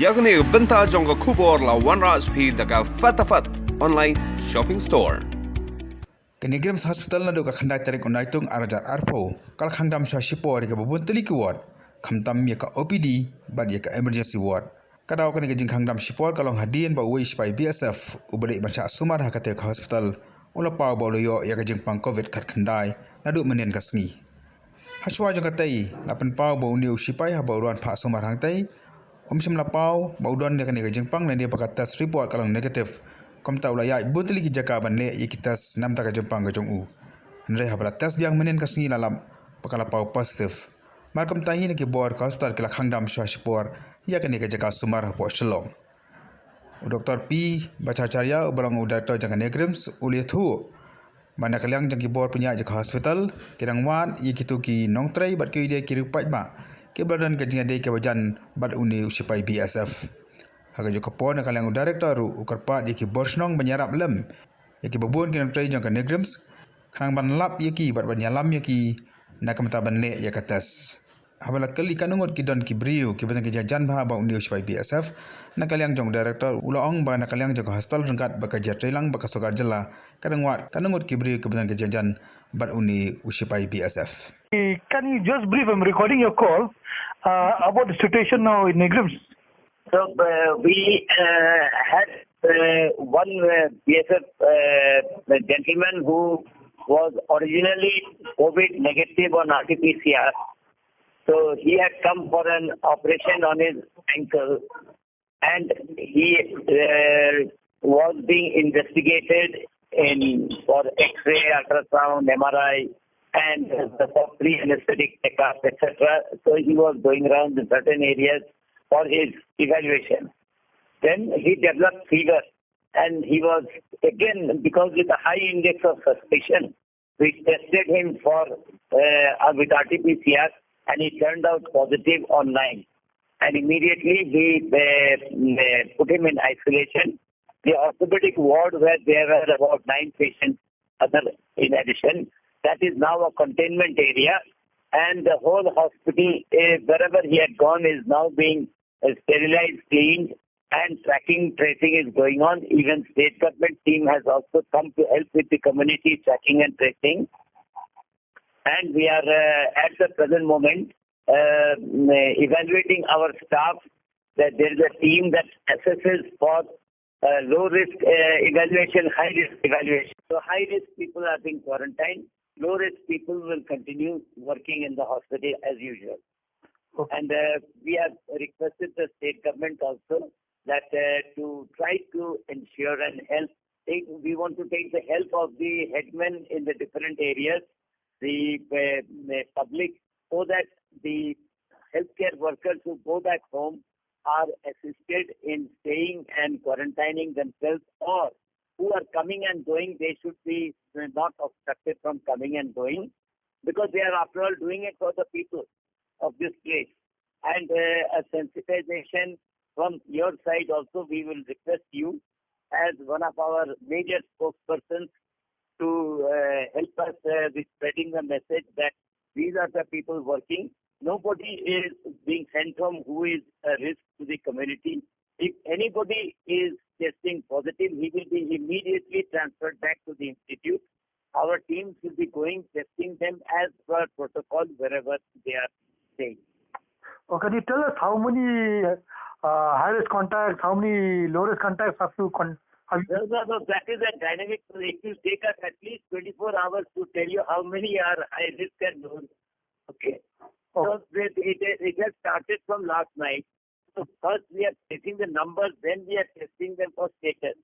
yakni benta jong khubor la wanraj phi daga fatafat online shopping store. Neigrihms hospital na do ka khandai tarik unaitung arajar arpo kal Khangdam Shipor ka Bun Tylli ki ward Khangdam ya ka OPD bad ya ka emergency ward kadaw ka ni Khangdam Shipor kalong hadien ba wei spai BSF ubale bancha sumar hakate ka hospital ula paw ba lo ya ka jing pang COVID khat khandai na do menen ka sngi haswa jong ka tai lapan paw ba uniu sipai ha ba ruan pha sumar hang tai sim la paw ba udon ne ka ni jing pang ne dia pakat test report kalong negative kom tahu lah ya Bun Tylli ki jaka ban le ikitas nam ta ka jempang ka jong u nre habla test biang menen ka sngi lalam pakala pau positive mar kom tahi ne ki bor ka hospital ki la Khangdam Shipor ya ka ni ka jaka sumar ha po shlong Dr. P Bachacharya ubalang u Dr. jang Neigrihms uli thu mana kalyang jang ki bor punya jaka hospital kirang wan ikitu ki nongtrai bat ki de ki rupai ba ke badan ka jinga de ke bajan bat uni usipai BSF Haga jo kapon na kalang director ukarpa di ki borsnong banyarap lem yaki babon kinang tray jang ka Neigrihms kanang ban lap yaki bat banyalam yaki na kamta ban le yakatas habala kali kanungot ki don ki brio ki batang ki jajan ba ba undi uspai BSF na kalyang jong director ulaong ba na kalyang jong hospital rengkat ba ka jatrelang ba ka sogar jela kadang wat kanungot ki brio ki batang ki jajan bat undi uspai BSF. Can you just brief? I'm recording your call about the situation now in Neigrihms. So we had one BSF gentleman who was originally COVID negative on RT-PCR. So he had come for an operation on his ankle and he was being investigated for X-ray, ultrasound, MRI and for pre-anesthetic checkup, etc. So he was going around in certain areas for his evaluation. Then he developed fever and he was again, because with a high index of suspicion, we tested him with RT-PCR and he turned out positive on 9. And immediately we put him in isolation. The orthopedic ward where there were about 9 patients other in addition, that is now a containment area and the whole hospital, wherever he had gone, is now being sterilized, cleaned, and tracing is going on. Even state government team has also come to help with the community tracking and tracing. And we are at the present moment evaluating our staff. That there is a team that assesses for low risk evaluation, high risk evaluation. So high risk people are being quarantined. Low risk people will continue working in the hospital as usual. Okay. And we have requested the state government also that to try to ensure and help. We want to take the help of the headmen in the different areas, the public, so that the healthcare workers who go back home are assisted in staying and quarantining themselves, or who are coming and going, they should be not obstructed from coming and going, because they are after all doing it for the people of this place. And a sensitization from your side also, we will request you as one of our major spokespersons to help us with spreading the message that these are the people working. Nobody is being sent home who is a risk to the community. If anybody is testing positive, he will be immediately transferred back to the institute. Our teams will be going, testing them as per protocol wherever they are staying. Oh, can you tell us how many high-risk contacts, how many low-risk contacts have you? No, that is a dynamic. It will take us at least 24 hours to tell you how many are high-risk and low-risk. Okay. Oh. So it has started from last night. So first we are taking the numbers, then we are testing them for status.